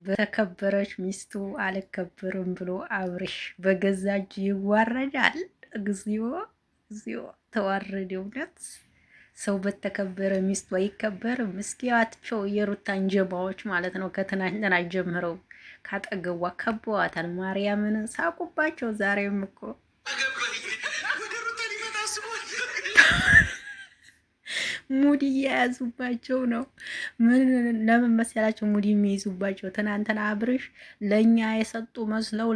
በተከበረች ሚስቱ አልከበርም ብሎ አብርሽ በገዛ እጁ ይዋረዳል። እግዚኦ እግዚኦ! ተዋረደ እውነት። ሰው በተከበረ ሚስቱ አይከበርም። እስኪያቸው የሩታን ጀማዎች ማለት ነው። ከትናንትና ጀምረው ካጠገቧ ከበዋታል። ማርያምን ሳቁባቸው። ዛሬም እኮ ሙድ እየያዙባቸው ነው። ምን ለምን መሰላቸው ሙድ የሚይዙባቸው? ትናንትና አብርሽ ለእኛ የሰጡ መስለው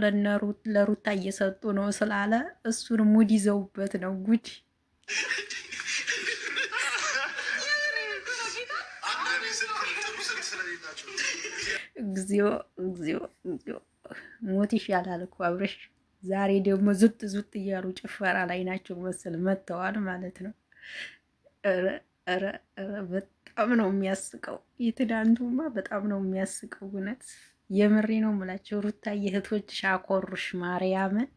ለሩታ እየሰጡ ነው ስላለ እሱን ሙድ ይዘውበት ነው። ጉድ እግዚኦ እግዚኦ እግዚኦ! ሞት ይሻላል እኮ አብርሽ። ዛሬ ደግሞ ዙጥ ዙጥ እያሉ ጭፈራ ላይ ናቸው መሰል መጥተዋል ማለት ነው። ኧረ በጣም ነው የሚያስቀው። የትናንቱማ በጣም ነው የሚያስቀው። እውነት የምሬ ነው የምላቸው። ሩታ የእህቶችሽ አኮሩሽ ማርያምን።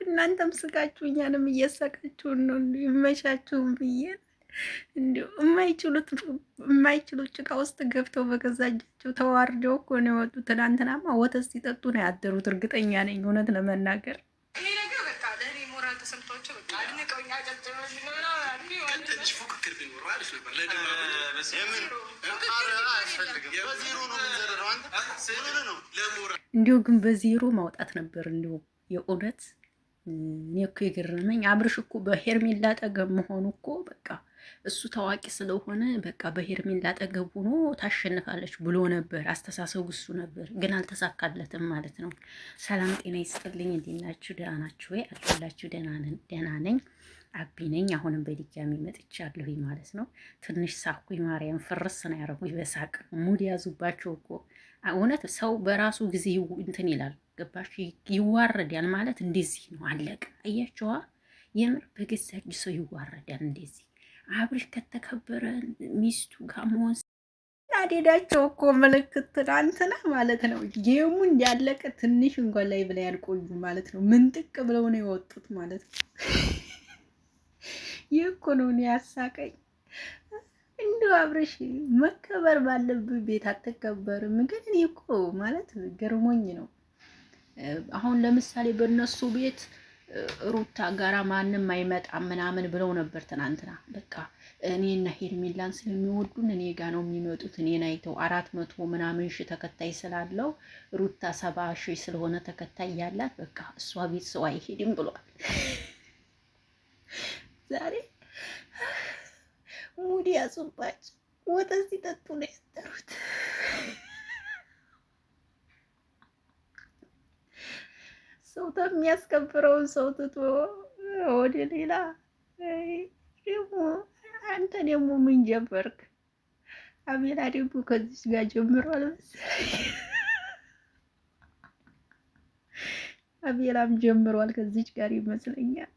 እናንተም ስቃችሁ እኛንም እየሳቃችሁን ነው። ይመቻችሁም ብዬ እንዲሁ የማይችሉት ጭቃ ውስጥ ገብተው በገዛ እጃቸው ተዋርደው እኮ ነው የወጡት። ትናንትናማ ወተት ሲጠጡ ነው ያደሩት። እርግጠኛ ነኝ እውነት ለመናገር እንዲሁ ግን በዜሮ ማውጣት ነበር እንዲሁ የእውነት እኔ እኮ የገረመኝ አብርሽ እኮ በሄርሜላ አጠገብ መሆኑ እኮ በቃ እሱ ታዋቂ ስለሆነ በቃ በሄርሜላ አጠገብ ሆኖ ታሸንፋለች ብሎ ነበር። አስተሳሰቡ እሱ ነበር፣ ግን አልተሳካለትም ማለት ነው። ሰላም ጤና ይስጥልኝ። እንዴት ናችሁ? ደህና ናችሁ ወይ? አልኩላችሁ። ደህና ነኝ። አቢ ነኝ። አሁንም በድጋሚ መጥቻለሁ ማለት ነው። ትንሽ ሳኩኝ። ማርያም ፍርስ ነው ያደረጉኝ በሳቅ ሙድ ያዙባቸው እኮ እውነት። ሰው በራሱ ጊዜ እንትን ይላል ገባሽ? ይዋረዳል ማለት እንደዚህ ነው። አለቀ። አያችኋ? የምር በገዛ እጅ ሰው ይዋረዳል እንደዚህ። አብርሽ ከተከበረ ሚስቱ ጋር መሆን አዴዳቸው እኮ ምልክት ትናንትና ማለት ነው። ጌሙ እንዳለቀ ትንሽ እንኳን ላይ ብላ ያልቆዩ ማለት ነው። ምንጥቅ ብለው ነው የወጡት ማለት ነው። ይህ እኮ ነው እኔ ያሳቀኝ። እንደው አብርሽ መከበር ባለብህ ቤት አትከበርም። ግን እኔ እኮ ማለት ገርሞኝ ነው። አሁን ለምሳሌ በእነሱ ቤት ሩታ ጋራ ማንም አይመጣም ምናምን ብለው ነበር ትናንትና። በቃ እኔና ሄርሜላን ስለሚወዱን እኔ ጋ ነው የሚመጡት። እኔን አይተው 400 ምናምን ሺህ ተከታይ ስላለው ሩታ 70 ሺህ ስለሆነ ተከታይ ያላት በቃ እሷ ቤት ሰው አይሄድም ብሏል። ዛሬ ሙድ ያዙባቸው ወተት ሲጠጡ ነው ያደሩት። ሰው የሚያስከብረውን ሰው ትቶ ወደ ሌላ ደግሞ አንተ ደግሞ ምን ጀመርክ? አቤላ ደግሞ ከዚች ጋር ጀምሯል መሰለኝ። አቤላም ጀምሯል ከዚች ጋር ይመስለኛል።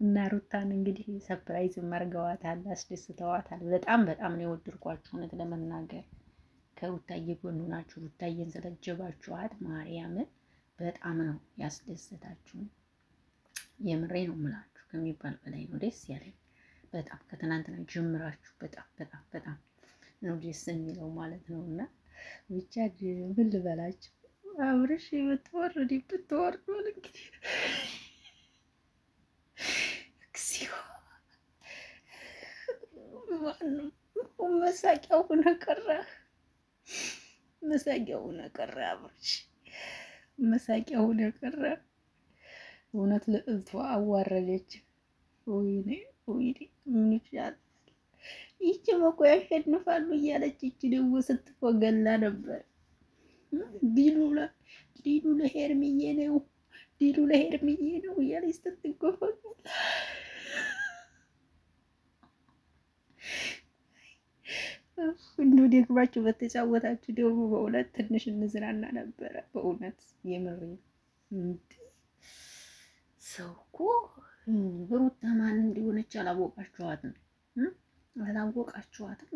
እና ሩታን እንግዲህ ሰፕራይዝ አድርገዋታል፣ አስደስተዋታል። በጣም በጣም ነው የወደድኳችሁ እውነት ለመናገር ከሩታዬ ጎን ናችሁ። ሩታዬን ስለጀባችኋት ማርያምን በጣም ነው ያስደሰታችሁ። የምሬ ነው የምላችሁ ከሚባል በላይ ነው ደስ ያለኝ። በጣም ከትናንትና ጀምራችሁ በጣም በጣም በጣም ነው ደስ የሚለው ማለት ነው። እና ብቻ ምን ልበላችሁ አብርሽ ብትወርድ እንግዲህ መሳቂያው ሆነ ቀረ። መሳቂያው ሆነ ቀረ አብርሽ መሳቂያው ሆነ ቀረ። እውነት ልዕልቷ አዋረደች። ወይኔ ወይኔ ምን ይችላል? ይቺ መኮ ያሸንፋሉ እያለች ይቺ ደግሞ ስትፎገላ ነበር። ዲሉ ለሄርሚዬ ነው፣ ዲሉ ለሄርሚዬ ነው እያለች ስትጎፈገላ እንዲሁ ደግማችሁ በተጫወታችሁ ደግሞ በእውነት ትንሽ እንዝናና ነበረ። በእውነት የምሬ ሰው እኮ ሩታ ማን እንዲሆነች አላወቃችኋትም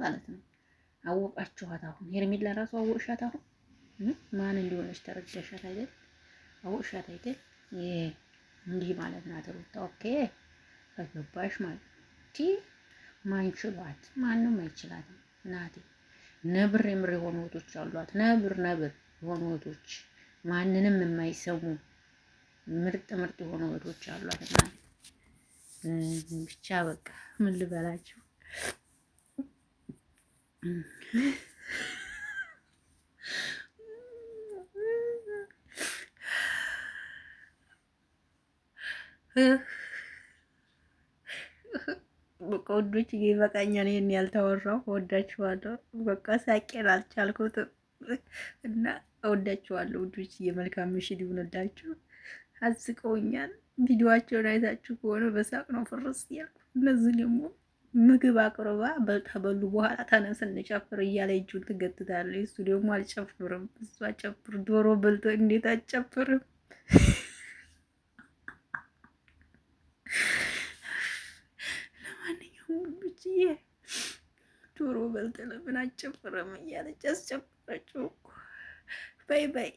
ማለት ነው። አወቃችኋት። አሁን ሄርሜላ ራሱ አወቅሻት። አሁን ማን እንዲሆነች ተረዳሻት አይደል? አወቅሻት አይደል? እንዲህ ማለት ናት ሩታ። ኦኬ ከገባሽ ማለት ማን ችሏት? ማንም አይችላትም እናቴ። ነብር የምር የሆኑ እህቶች አሏት። ነብር የሆኑ እህቶች ማንንም የማይሰሙ ምርጥ የሆኑ እህቶች አሏት እናቴ። ብቻ በቃ ምን ልበላችሁ በቃ ወዶች ይበቃኛል። ይሄን ያልተወራው ወዳችኋለሁ። በቃ ሳቄን አልቻልኩትም እና እወዳችኋለሁ ውዶች። የመልካም ምሽት ይሁንላችሁ። አዝቀውኛል። ቪዲዮዋቸውን አይታችሁ ከሆነ በሳቅ ነው ፍርስ ያልኩ። እነዚህ ደግሞ ምግብ አቅርባ ከበሉ በኋላ ተነስ እንጨፍር እያለ እጁን ትገትታለች። እሱ ደግሞ አልጨፍርም። እሱ አጨፍር ዶሮ በልቶ እንዴት አጨፍርም? ለማንኛውም ብቻዬ ዶሮ በልቶ ለምን አጨፍርም እያለች አስጨፍራችሁ እኮ። ባይ ባይ።